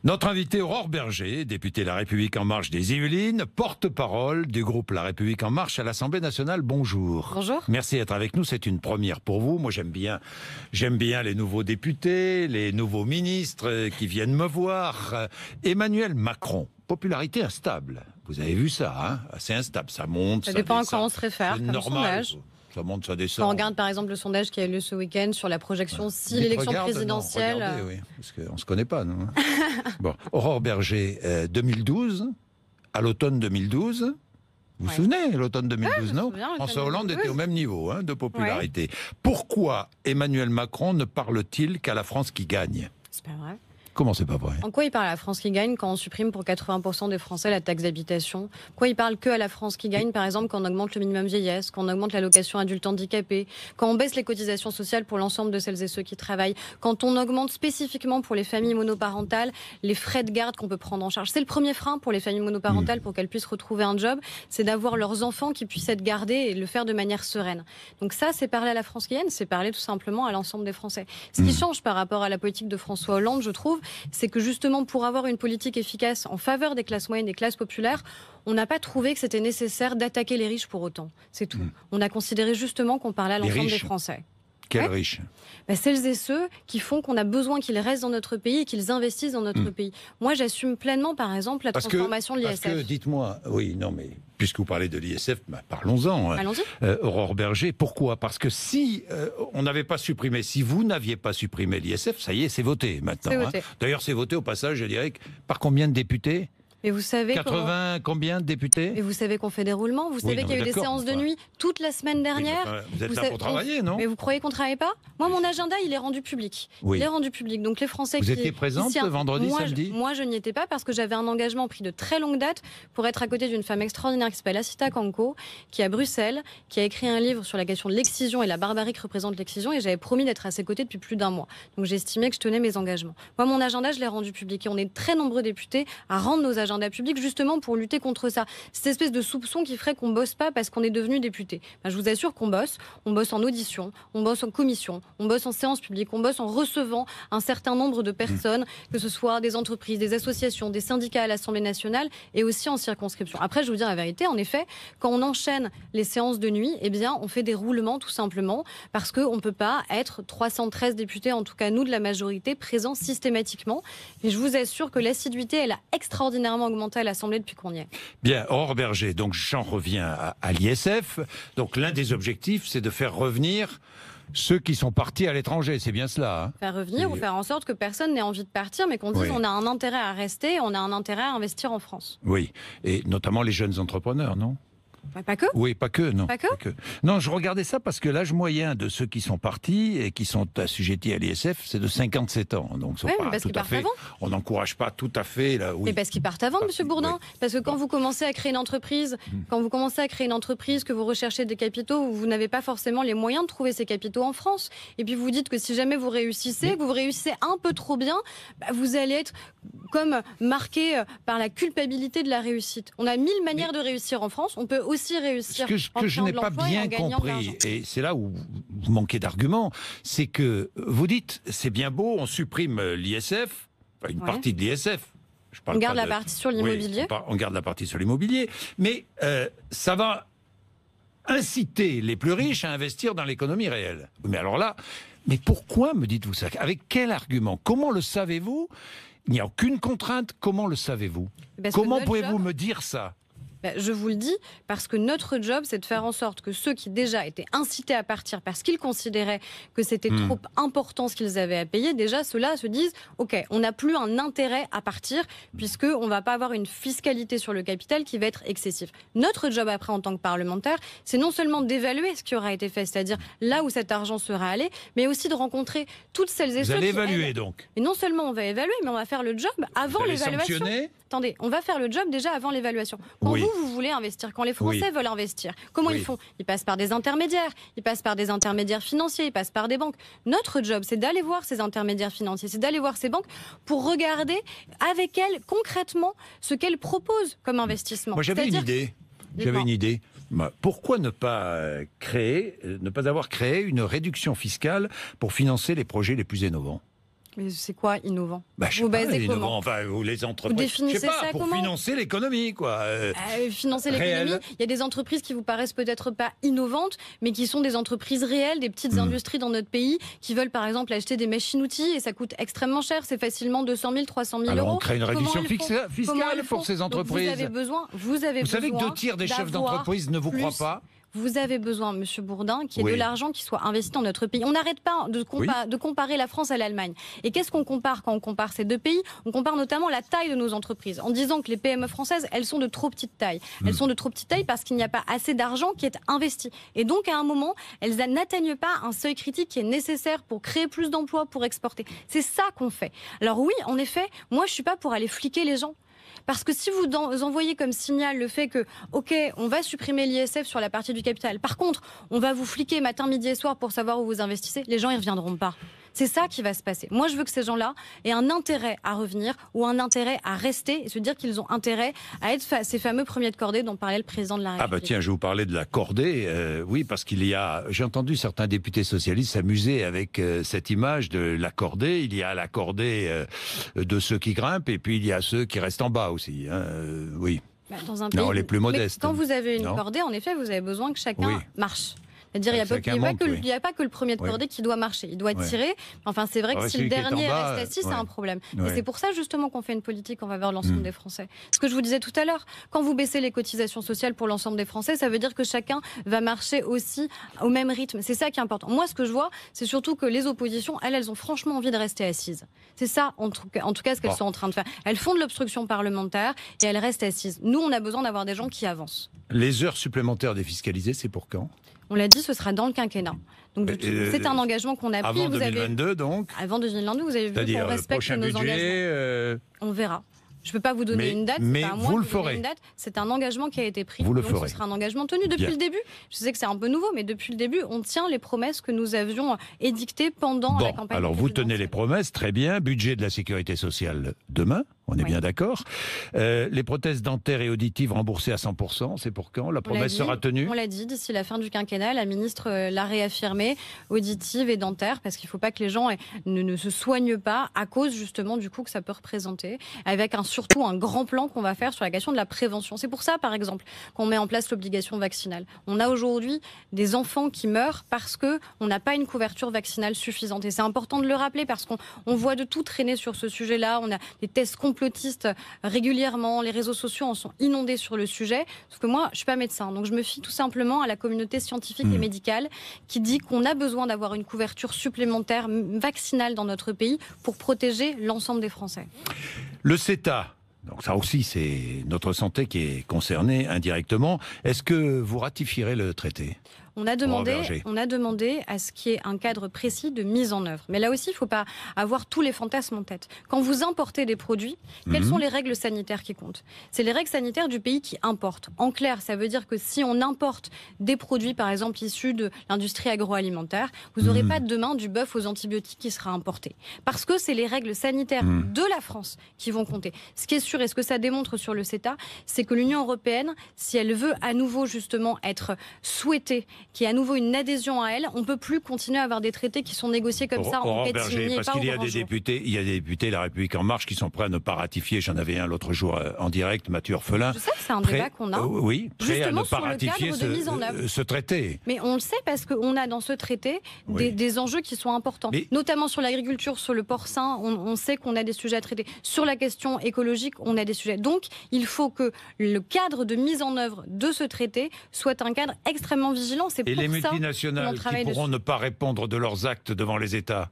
Notre invité Aurore Berger, députée La République En Marche des Yvelines, porte-parole du groupe La République En Marche à l'Assemblée nationale. Bonjour. Bonjour. Merci d'être avec nous, c'est une première pour vous. Moi j'aime bien les nouveaux députés, les nouveaux ministres qui viennent me voir. Emmanuel Macron, popularité instable. Vous avez vu ça, hein? Assez instable, ça monte, ça dépend descend. à quoi on se réfère, comme normal. sondage. Ça monte, ça descend. Quand on regarde par exemple le sondage qui a eu lieu ce week-end sur la projection si l'élection présidentielle... Non, regardez, oui, parce qu'on ne se connaît pas, nous. Bon, Aurore Berger, 2012, à l'automne 2012, vous vous souvenez, l'automne 2012, non? François Hollande était au même niveau de popularité. Pourquoi Emmanuel Macron ne parle-t-il qu'à la France qui gagne? C'est pas vrai. Comment c'est pas vrai? En quoi il parle à la France qui gagne quand on supprime pour 80% des Français la taxe d'habitation? Quoi il parle que à la France qui gagne, par exemple, quand on augmente le minimum vieillesse, quand on augmente l'allocation adulte handicapé, quand on baisse les cotisations sociales pour l'ensemble de celles et ceux qui travaillent, quand on augmente spécifiquement pour les familles monoparentales les frais de garde qu'on peut prendre en charge? C'est le premier frein pour les familles monoparentales pour qu'elles puissent retrouver un job, c'est d'avoir leurs enfants qui puissent être gardés et le faire de manière sereine. Donc ça, c'est parler à la France qui gagne, c'est parler tout simplement à l'ensemble des Français. Ce qui change par rapport à la politique de François Hollande, je trouve, c'est que justement pour avoir une politique efficace en faveur des classes moyennes, des classes populaires, on n'a pas trouvé que c'était nécessaire d'attaquer les riches pour autant. C'est tout. On a considéré justement qu'on parlait à l'ensemble des Français. Quels riches? Celles et ceux qui font qu'on a besoin qu'ils restent dans notre pays et qu'ils investissent dans notre pays. Moi, j'assume pleinement, par exemple, la transformation de l'ISF. Parce que, dites-moi, oui, non, mais puisque vous parlez de l'ISF, parlons-en. Allons-y. Aurore Berger, pourquoi? Parce que si on n'avait pas supprimé, si vous n'aviez pas supprimé l'ISF, ça y est, c'est voté maintenant. C'est voté. D'ailleurs, c'est voté au passage, je dirais, par combien de députés? Et vous savez 80 combien de députés? Et vous savez qu'on fait des roulements? Vous savez qu'il y a eu des séances de nuit toute la semaine dernière? Vous êtes là pour travailler, non? Mais vous croyez qu'on ne travaille pas? Moi, mon agenda, il est rendu public. Oui. Il est rendu public. Donc les Français vous étiez présente vendredi, samedi? Moi, je n'y étais pas parce que j'avais un engagement pris de très longue date pour être à côté d'une femme extraordinaire qui s'appelle Assita Kanko, qui est à Bruxelles, qui a écrit un livre sur la question de l'excision et la barbarie que représente l'excision, et j'avais promis d'être à ses côtés depuis plus d'un mois. Donc j'ai estimé que je tenais mes engagements. Moi, mon agenda, je l'ai rendu public et on est très nombreux députés à rendre nos agendas publics justement pour lutter contre ça. Cette espèce de soupçon qui ferait qu'on bosse pas parce qu'on est devenu député. Je vous assure qu'on bosse. On bosse en audition, on bosse en commission, on bosse en séance publique, on bosse en recevant un certain nombre de personnes, que ce soit des entreprises, des associations, des syndicats à l'Assemblée nationale et aussi en circonscription. Après, je vous dire la vérité, en effet, quand on enchaîne les séances de nuit, eh bien, on fait des roulements tout simplement parce qu'on ne peut pas être 313 députés, en tout cas nous de la majorité, présents systématiquement. Et je vous assure que l'assiduité, elle a extraordinairement augmenté à l'Assemblée depuis qu'on y est. Bien, Aurore Berger, donc j'en reviens à l'ISF. Donc l'un des objectifs, c'est de faire revenir ceux qui sont partis à l'étranger, c'est bien cela, hein? Faire revenir ou faire en sorte que personne n'ait envie de partir, mais qu'on dise on a un intérêt à rester, on a un intérêt à investir en France. Oui, et notamment les jeunes entrepreneurs, non? Pas que? Oui, pas que, non. Pas que? Non, je regardais ça parce que l'âge moyen de ceux qui sont partis et qui sont assujettis à l'ISF, c'est de 57 ans. Donc, oui, mais parce qu'ils partent avant. On n'encourage pas tout à fait. Là, oui. Mais parce qu'ils partent avant, Monsieur Bourdin. Oui. Parce que quand vous commencez à créer une entreprise, que vous recherchez des capitaux, vous n'avez pas forcément les moyens de trouver ces capitaux en France. Et puis vous dites que si jamais vous réussissez, que vous réussissez un peu trop bien, vous allez être comme marqué par la culpabilité de la réussite. On a 1000 manières de réussir en France. On peut aussi réussir. Ce que je n'ai pas bien compris, et c'est là où vous manquez d'arguments, c'est que vous dites, c'est bien beau, on supprime l'ISF, une partie de l'ISF. On garde la partie sur l'immobilier. On garde la partie sur l'immobilier, mais ça va inciter les plus riches à investir dans l'économie réelle. Mais alors là, mais pourquoi me dites-vous ça? Avec quel argument? Comment le savez-vous? Il n'y a aucune contrainte, comment le savez-vous? Comment pouvez-vous me dire ça? Je vous le dis, parce que notre job, c'est de faire en sorte que ceux qui déjà étaient incités à partir parce qu'ils considéraient que c'était trop important ce qu'ils avaient à payer, déjà ceux-là se disent « Ok, on n'a plus un intérêt à partir puisqu'on ne va pas avoir une fiscalité sur le capital qui va être excessive. » Notre job après en tant que parlementaire, c'est non seulement d'évaluer ce qui aura été fait, c'est-à-dire là où cet argent sera allé, mais aussi de rencontrer toutes celles et ceux qui... Vous allez évaluer donc? Et non seulement on va évaluer, mais on va faire le job avant l'évaluation. Attendez, on va faire le job déjà avant l'évaluation. Quand vous voulez investir, quand les Français veulent investir, comment ils font? Ils passent par des intermédiaires, ils passent par des intermédiaires financiers, ils passent par des banques. Notre job, c'est d'aller voir ces intermédiaires financiers, c'est d'aller voir ces banques pour regarder avec elles concrètement ce qu'elles proposent comme investissement. Moi, j'avais une idée. Pourquoi ne pas avoir créé une réduction fiscale pour financer les projets les plus innovants? Mais c'est quoi innovant? Je sais pas, innovant, enfin, ou les entreprises. Vous définissez je sais pas, ça pour comment? financer l'économie, quoi. Financer l'économie, il y a des entreprises qui vous paraissent peut-être pas innovantes, mais qui sont des entreprises réelles, des petites industries dans notre pays, qui veulent par exemple acheter des machines-outils et ça coûte extrêmement cher, c'est facilement 200 000, 300 000 euros. Alors on crée une réduction fiscale pour ces entreprises. Vous savez que 2 tiers des chefs d'entreprise ne vous croient pas? Vous avez besoin, Monsieur Bourdin, qu'il y ait de l'argent qui soit investi dans notre pays. On n'arrête pas de comparer la France à l'Allemagne. Et qu'est-ce qu'on compare quand on compare ces deux pays? On compare notamment la taille de nos entreprises, en disant que les PME françaises, elles sont de trop petite taille. Elles sont de trop petite taille parce qu'il n'y a pas assez d'argent qui est investi. Et donc, à un moment, elles n'atteignent pas un seuil critique qui est nécessaire pour créer plus d'emplois, pour exporter. C'est ça qu'on fait. Alors oui, en effet, moi, je suis pas pour aller fliquer les gens. Parce que si vous envoyez comme signal le fait que, ok, on va supprimer l'ISF sur la partie du capital, par contre, on va vous fliquer matin, midi et soir pour savoir où vous investissez, les gens y reviendront pas. C'est ça qui va se passer. Moi, je veux que ces gens-là aient un intérêt à revenir ou un intérêt à rester et se dire qu'ils ont intérêt à être ces fameux premiers de cordée dont parlait le président de la République. Ah bah tiens, je vais vous parler de la cordée. Oui, parce j'ai entendu certains députés socialistes s'amuser avec cette image de la cordée. Il y a la cordée de ceux qui grimpent et puis il y a ceux qui restent en bas aussi. Oui. Dans un pays, les plus modestes. Mais quand vous avez une cordée, en effet, vous avez besoin que chacun marche. C'est-à-dire, il n'y a pas que le premier de cordée qui doit marcher. Il doit tirer. Enfin, c'est vrai que si le dernier reste assis, c'est un problème. Et c'est pour ça, justement, qu'on fait une politique en faveur de l'ensemble des Français. Ce que je vous disais tout à l'heure, quand vous baissez les cotisations sociales pour l'ensemble des Français, ça veut dire que chacun va marcher aussi au même rythme. C'est ça qui est important. Moi, ce que je vois, c'est surtout que les oppositions, elles ont franchement envie de rester assises. C'est ça, en tout cas, ce qu'elles sont en train de faire. Elles font de l'obstruction parlementaire et elles restent assises. Nous, on a besoin d'avoir des gens qui avancent. Les heures supplémentaires défiscalisées, c'est pour quand ? On l'a dit, ce sera dans le quinquennat. Donc c'est un engagement qu'on a pris. Avant 2022, donc. Avant 2022, vous avez vu qu'on respecte nos engagements. On verra. Je ne peux pas vous donner une date. Mais pas à moi vous de le ferez. Une date. C'est un engagement qui a été pris. Vous le donc ferez. Ce sera un engagement tenu depuis le début. Je sais que c'est un peu nouveau, mais depuis le début, on tient les promesses que nous avions édictées pendant la campagne. Alors vous tenez les promesses, très bien. Budget de la sécurité sociale demain. On est bien d'accord. Les prothèses dentaires et auditives remboursées à 100%, c'est pour quand? La promesse sera tenue? On l'a dit, d'ici la fin du quinquennat, la ministre l'a réaffirmé, auditives et dentaires, parce qu'il ne faut pas que les gens ne se soignent pas à cause justement du coût que ça peut représenter, avec surtout un grand plan qu'on va faire sur la question de la prévention. C'est pour ça, par exemple, qu'on met en place l'obligation vaccinale. On a aujourd'hui des enfants qui meurent parce qu'on n'a pas une couverture vaccinale suffisante. Et c'est important de le rappeler parce qu'on voit de tout traîner sur ce sujet-là. On a des tests complotistes régulièrement, les réseaux sociaux en sont inondés sur le sujet, sauf que moi je suis pas médecin, donc je me fie tout simplement à la communauté scientifique et médicale qui dit qu'on a besoin d'avoir une couverture supplémentaire vaccinale dans notre pays pour protéger l'ensemble des Français. Le CETA, donc ça aussi c'est notre santé qui est concernée indirectement, est-ce que vous ratifierez le traité ? On a demandé à ce qu'il y ait un cadre précis de mise en œuvre. Mais là aussi, il ne faut pas avoir tous les fantasmes en tête. Quand vous importez des produits, quelles sont les règles sanitaires qui comptent? C'est les règles sanitaires du pays qui importent. En clair, ça veut dire que si on importe des produits, par exemple, issus de l'industrie agroalimentaire, vous n'aurez pas demain du bœuf aux antibiotiques qui sera importé. Parce que c'est les règles sanitaires de la France qui vont compter. Ce qui est sûr, et ce que ça démontre sur le CETA, c'est que l'Union européenne, si elle veut à nouveau justement être souhaitée, qu'il y ait à nouveau une adhésion à elle, on ne peut plus continuer à avoir des traités qui sont négociés comme ça en catimini. Parce qu'il y a des députés, La République En Marche, qui sont prêts à ne pas ratifier. J'en avais un l'autre jour en direct, Mathieu Orphelin. Je sais que c'est un débat qu'on a. Oui, prêt à ne pas ratifier ce traité. Mais on le sait parce qu'on a dans ce traité des enjeux qui sont importants. Notamment sur l'agriculture, sur le porcin, on sait qu'on a des sujets à traiter. Sur la question écologique, on a des sujets. Donc, il faut que le cadre de mise en œuvre de ce traité soit un cadre extrêmement vigilant. Et les multinationales qui pourront ne pas répondre de leurs actes devant les États?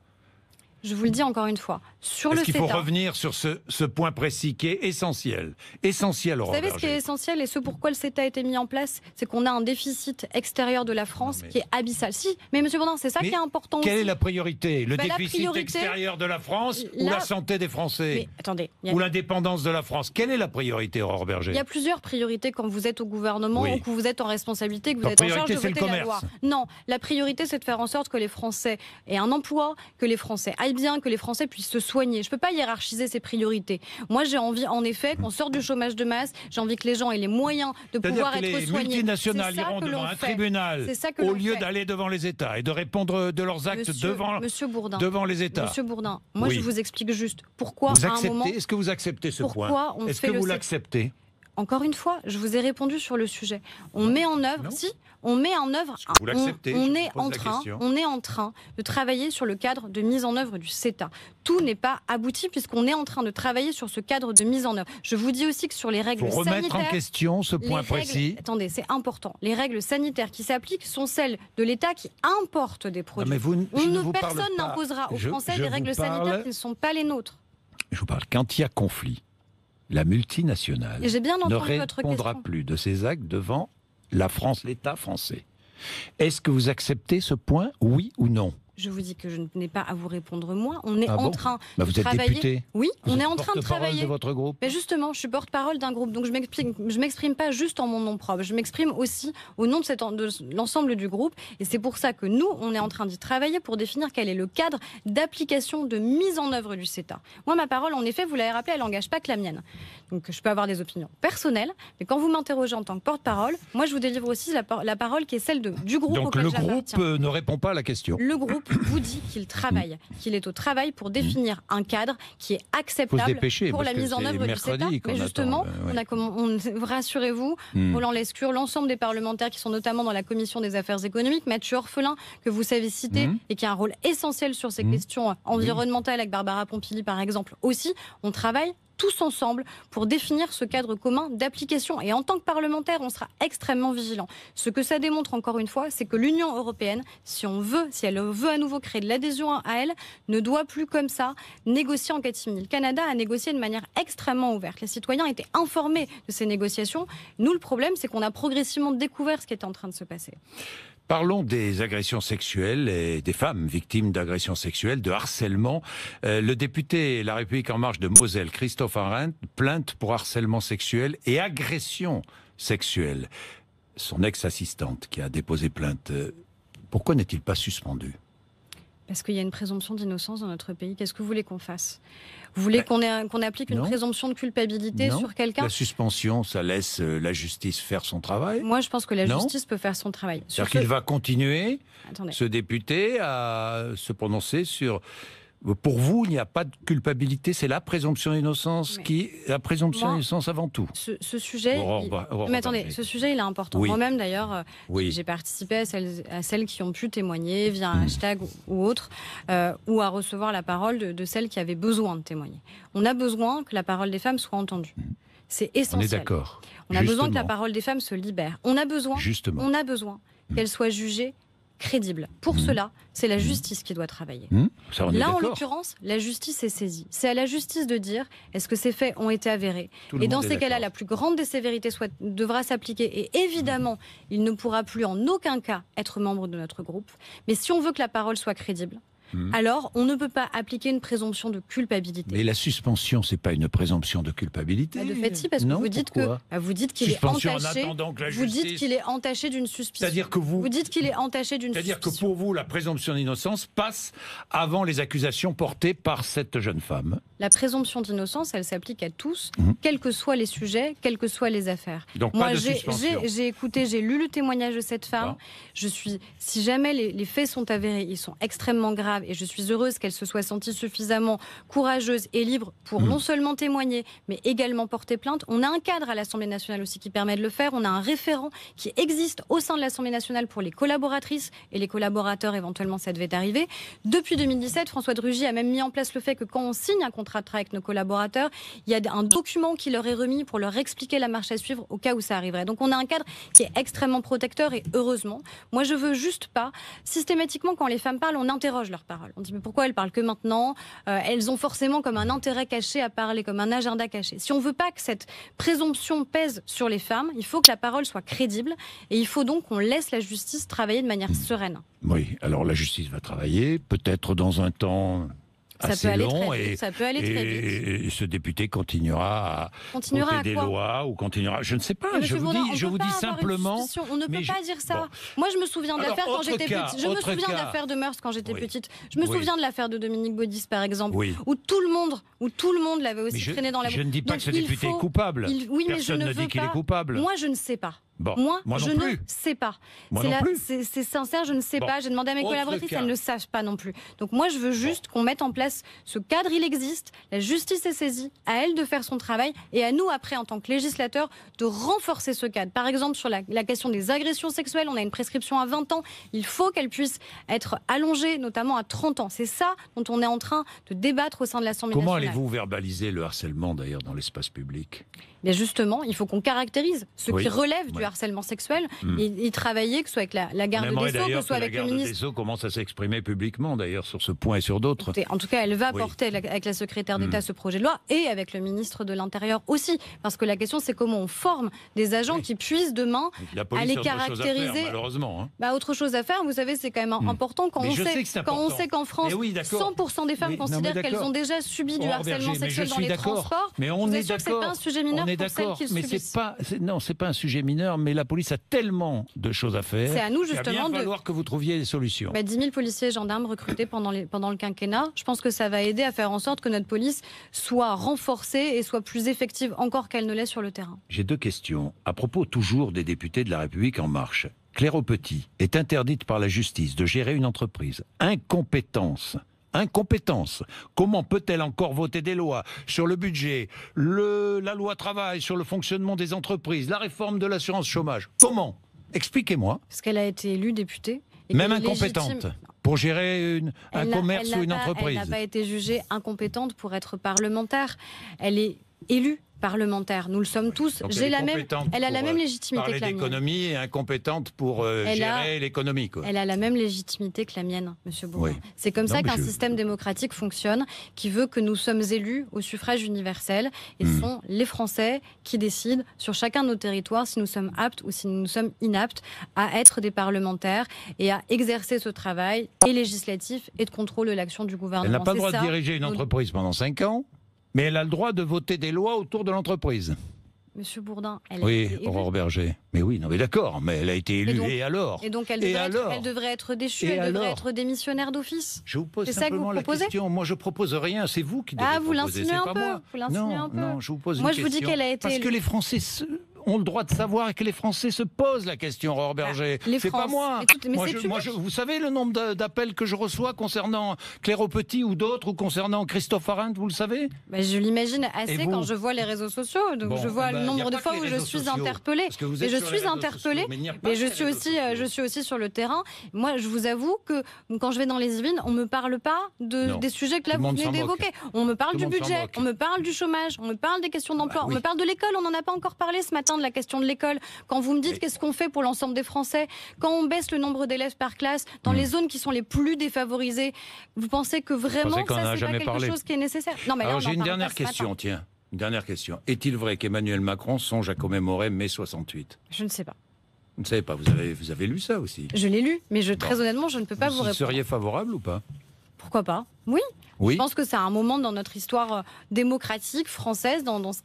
Je vous le dis encore une fois, sur le CETA... Est-ce qu'il faut revenir sur ce point précis qui est essentiel? Essentiel, Aurore Berger. Vous savez ce qui est essentiel et ce pourquoi le CETA a été mis en place? C'est qu'on a un déficit extérieur de la France qui est abyssal. Si, mais M. Bourdin, c'est ça qui est important quelle aussi. Est la priorité? Le déficit extérieur de la France ou la santé des Français? Mais attendez. Ou l'indépendance de la France? Quelle est la priorité, Aurore Berger? Il y a plusieurs priorités quand vous êtes au gouvernement ou que vous êtes en responsabilité, que vous êtes en charge de voter la loi. Non, la priorité, c'est de faire en sorte que les Français aient un emploi, que les Français aillent aille bien, que les Français puissent se soigner. Je ne peux pas hiérarchiser ces priorités. Moi, j'ai envie, en effet, qu'on sorte du chômage de masse. J'ai envie que les gens aient les moyens de pouvoir être soignés. Les multinationales iront devant un tribunal au lieu d'aller devant les États et de répondre de leurs actes devant les États. Monsieur Bourdin, moi je vous explique juste pourquoi à un moment... Est-ce que vous acceptez ce point? Est-ce que vous l'acceptez? Encore une fois, je vous ai répondu sur le sujet. On met en œuvre, on est en train de travailler sur le cadre de mise en œuvre du CETA. Tout n'est pas abouti puisqu'on est en train de travailler sur ce cadre de mise en œuvre. Je vous dis aussi que sur les règles sanitaires... Pour remettre en question ce point précis... Attendez, c'est important. Les règles sanitaires qui s'appliquent sont celles de l'État qui importe des produits. Personne n'imposera aux Français des règles sanitaires qui ne sont pas les nôtres. Je vous parle, quand il y a conflit, la multinationale ne répondra plus de ses actes devant la France, l'État français. Est-ce que vous acceptez ce point, oui ou non? Je vous dis que je n'ai pas à vous répondre moi. On est en train de travailler. Vous êtes député. Oui, on est en train de travailler. De votre groupe. Mais justement, je suis porte-parole d'un groupe, donc je m'exprime pas juste en mon nom propre. Je m'exprime aussi au nom de l'ensemble du groupe. Et c'est pour ça que nous, on est en train d'y travailler pour définir quel est le cadre d'application, de mise en œuvre du CETA. Moi, ma parole, en effet, vous l'avez rappelé, elle n'engage pas que la mienne. Donc, je peux avoir des opinions personnelles, mais quand vous m'interrogez en tant que porte-parole, moi, je vous délivre aussi la parole qui est celle du groupe. Donc, le groupe ne répond pas à la question. Le groupe vous dit qu'il travaille, qu'il est au travail pour définir un cadre qui est acceptable pour la mise en œuvre du CETA. Mais justement, rassurez-vous, Roland Lescure, l'ensemble des parlementaires qui sont notamment dans la commission des affaires économiques, Mathieu Orphelin, que vous savez citer, et qui a un rôle essentiel sur ces questions environnementales, avec Barbara Pompili par exemple aussi, on travaille tous ensemble pour définir ce cadre commun d'application. Et en tant que parlementaire, on sera extrêmement vigilant. Ce que ça démontre, encore une fois, c'est que l'Union européenne, si elle veut à nouveau créer de l'adhésion à elle, ne doit plus comme ça négocier en catimini. Le Canada a négocié de manière extrêmement ouverte. Les citoyens étaient informés de ces négociations. Nous, le problème, c'est qu'on a progressivement découvert ce qui était en train de se passer. Parlons des agressions sexuelles et des femmes victimes d'agressions sexuelles, de harcèlement. Le député La République En Marche de Moselle, Christophe Arendt, plainte pour harcèlement sexuel et agression sexuelle. Son ex-assistante qui a déposé plainte, pourquoi n'est-il pas suspendu? Parce qu'il y a une présomption d'innocence dans notre pays. Qu'est-ce que vous voulez qu'on fasse? Vous voulez qu'on applique une présomption de culpabilité sur quelqu'un? La suspension, ça laisse la justice faire son travail. Moi, je pense que la justice peut faire son travail. C'est-à-dire qu'il va continuer, ce député, à se prononcer sur... Pour vous, il n'y a pas de culpabilité, c'est la présomption d'innocence d'innocence avant tout. Ce sujet, ce sujet, il est important. Oui. Moi-même, d'ailleurs, j'ai participé à celles qui ont pu témoigner via un hashtag ou autre, ou à recevoir la parole de celles qui avaient besoin de témoigner. On a besoin que la parole des femmes soit entendue. C'est essentiel. On est d'accord. On a besoin que la parole des femmes se libère. On a besoin qu'elle soit jugée crédible. Pour cela, c'est la justice qui doit travailler. Là, en l'occurrence, la justice est saisie. C'est à la justice de dire est-ce que ces faits ont été avérés. Et dans ces cas-là, la plus grande des sévérités devra s'appliquer. Et évidemment, il ne pourra plus en aucun cas être membre de notre groupe. Mais si on veut que la parole soit crédible, alors on ne peut pas appliquer une présomption de culpabilité. Mais la suspension, c'est pas une présomption de culpabilité. De fait, si, parce que vous dites qu'il est entaché. Vous dites qu'il est entaché d'une suspicion. C'est-à-dire que vous dites qu'il est entaché d'une suspicion. C'est-à-dire que pour vous, la présomption d'innocence passe avant les accusations portées par cette jeune femme. La présomption d'innocence, elle s'applique à tous, quels que soient les sujets, quelles que soient les affaires. Donc moi, pas de suspension. j'ai lu le témoignage de cette femme. Si jamais les faits sont avérés, ils sont extrêmement graves. Et je suis heureuse qu'elle se soit sentie suffisamment courageuse et libre pour non seulement témoigner, mais également porter plainte. On a un cadre à l'Assemblée nationale aussi qui permet de le faire. On a un référent qui existe au sein de l'Assemblée nationale pour les collaboratrices et les collaborateurs, éventuellement, ça devait arriver. Depuis 2017, François de Rugy a même mis en place le fait que quand on signe un contrat de travail avec nos collaborateurs, il y a un document qui leur est remis pour leur expliquer la marche à suivre au cas où ça arriverait. Donc on a un cadre qui est extrêmement protecteur et heureusement. Moi, je veux juste pas, systématiquement, quand les femmes parlent, on interroge leurs paroles. On dit mais pourquoi elles parlent que maintenant? Elles ont forcément comme un intérêt caché à parler, comme un agenda caché. Si on veut pas que cette présomption pèse sur les femmes, il faut que la parole soit crédible et il faut donc qu'on laisse la justice travailler de manière sereine. Oui, alors la justice va travailler, peut-être dans un temps assez peut aller long très vite, ça peut aller très vite. et ce député continuera à voter des lois ou continuera. Je ne sais pas. Je vous dis simplement. On ne peut pas dire ça. Bon. Moi, je me souviens de l'affaire quand j'étais petite. Je me souviens de l'affaire de Meurs quand j'étais petite. Je me souviens de l'affaire de Dominique Baudis, par exemple, où tout le monde l'avait aussi traîné dans la boue. Je ne dis pas que ce député est coupable. Personne ne dit qu'il est coupable. Moi, je ne sais pas. Bon, moi je non plus. ne sais pas. C'est sincère, je ne sais pas. J'ai demandé à mes collaboratrices, elles ne le savent pas non plus. Donc moi, je veux juste qu'on mette en place ce cadre, il existe, la justice est saisie, à elle de faire son travail et à nous, après, en tant que législateurs, de renforcer ce cadre. Par exemple, sur la question des agressions sexuelles, on a une prescription à 20 ans. Il faut qu'elle puisse être allongée, notamment à 30 ans. C'est ça dont on est en train de débattre au sein de l'Assemblée nationale. Comment allez-vous verbaliser le harcèlement, d'ailleurs, dans l'espace public ? Mais justement, il faut qu'on caractérise ce qui relève du harcèlement sexuel et travailler, que ce soit avec la garde des Sceaux, que ce soit avec le ministre. La garde des Sceaux commence à s'exprimer publiquement, d'ailleurs, sur ce point et sur d'autres. En tout cas, elle va porter avec la secrétaire d'État ce projet de loi et avec le ministre de l'Intérieur aussi. Parce que la question, c'est comment on forme des agents qui puissent demain aller caractériser. Malheureusement. Autre chose à faire, vous savez, c'est quand même important quand on sait qu'en France, 100% des femmes considèrent qu'elles ont déjà subi du harcèlement sexuel dans les transports. Mais on est d'accord. C'est pas un sujet mineur. On est d'accord, mais c'est pas un sujet mineur, mais la police a tellement de choses à faire. C'est à nous justement il va bien falloir que vous trouviez des solutions. 10 000 policiers et gendarmes recrutés pendant le quinquennat. Je pense que ça va aider à faire en sorte que notre police soit renforcée et soit plus effective encore qu'elle ne l'est sur le terrain. J'ai 2 questions. À propos toujours des députés de La République En Marche. Claire Aupetit est interdite par la justice de gérer une entreprise. Incompétence. Comment peut-elle encore voter des lois sur le budget, la loi travail, sur le fonctionnement des entreprises, la réforme de l'assurance chômage? Comment? Expliquez-moi. Parce qu'elle a été élue députée. Même incompétente pour gérer un commerce ou une entreprise. Elle n'a pas été jugée incompétente pour être parlementaire. Elle est élue parlementaire. Nous le sommes tous. Donc elle a la même légitimité que la mienne. D'économie et incompétente pour gérer l'économie. Elle a la même légitimité que la mienne, Monsieur Bourdin. Oui. C'est comme ça qu'un système démocratique fonctionne, qui veut que nous sommes élus au suffrage universel et ce sont les Français qui décident sur chacun de nos territoires si nous sommes aptes ou si nous sommes inaptes à être des parlementaires et à exercer ce travail et législatif et de contrôle de l'action du gouvernement. Elle n'a pas le droit de diriger une entreprise pendant 5 ans. Mais elle a le droit de voter des lois autour de l'entreprise. Monsieur Bourdin, elle a été élue. Aurore Berger. Mais oui, non, mais d'accord, mais elle a été élue. Et alors? Et donc elle devrait être déchue, elle devrait être démissionnaire d'office. Je vous pose simplement la question. Moi, je propose rien, c'est vous qui devez proposer. Vous l'insinuez un peu. Vous l'insinuez un peu. Non, je vous pose une question. Moi, je vous dis qu'elle a été élue. Parce que les Français ont le droit de savoir et que les Français se posent la question, Aurore Berger. C'est pas moi. Vous savez le nombre d'appels que je reçois concernant Claire Aupetit ou d'autres, ou concernant Christophe Arendt, vous le savez? Je l'imagine assez quand je vois les réseaux sociaux. Donc je vois le nombre de fois où je suis interpellée. Et je suis interpellée, mais je suis aussi sur le terrain. Moi, je vous avoue que quand je vais dans les Yvelines, on me parle pas des sujets que là vous venez d'évoquer. On me parle du budget, on me parle du chômage, on me parle des questions d'emploi, on me parle de l'école. On n'en a pas encore parlé ce matin de la question de l'école. Quand vous me dites qu'est-ce qu'on fait pour l'ensemble des Français, quand on baisse le nombre d'élèves par classe dans les zones qui sont les plus défavorisées, vous pensez que vraiment ça c'est pas quelque chose qui est nécessaire? Non, mais alors j'ai une dernière question, tiens. Une dernière question. Est-il vrai qu'Emmanuel Macron songe à commémorer mai 68? Je ne sais pas. Vous ne savez pas, vous avez lu ça aussi? Je l'ai lu, mais très honnêtement, je ne peux pas vous répondre. Vous seriez favorable ou pas? Pourquoi pas? Oui. Je pense que c'est un moment dans notre histoire démocratique française, dans ce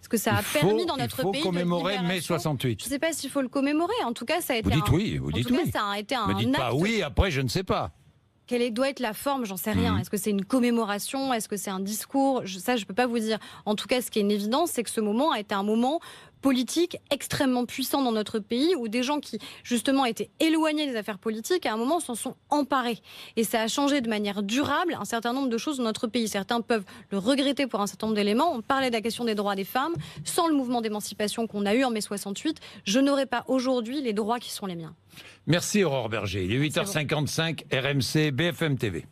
que ça a permis dans notre pays. Il faut commémorer mai 68. Je ne sais pas s'il faut le commémorer. En tout cas, ça a été vous dites oui. Ça a été un acte. Pas oui, après je ne sais pas. Quelle doit être la forme? J'en sais rien. Est-ce que c'est une commémoration? Est-ce que c'est un discours? Ça, je ne peux pas vous dire. En tout cas, ce qui est une évidence, c'est que ce moment a été un moment politique extrêmement puissant dans notre pays, où des gens qui, justement, étaient éloignés des affaires politiques, à un moment, s'en sont emparés. Et ça a changé de manière durable un certain nombre de choses dans notre pays. Certains peuvent le regretter pour un certain nombre d'éléments. On parlait de la question des droits des femmes. Sans le mouvement d'émancipation qu'on a eu en mai 68, je n'aurais pas aujourd'hui les droits qui sont les miens. Merci Aurore Berger. Il est 8h55, RMC, BFM TV.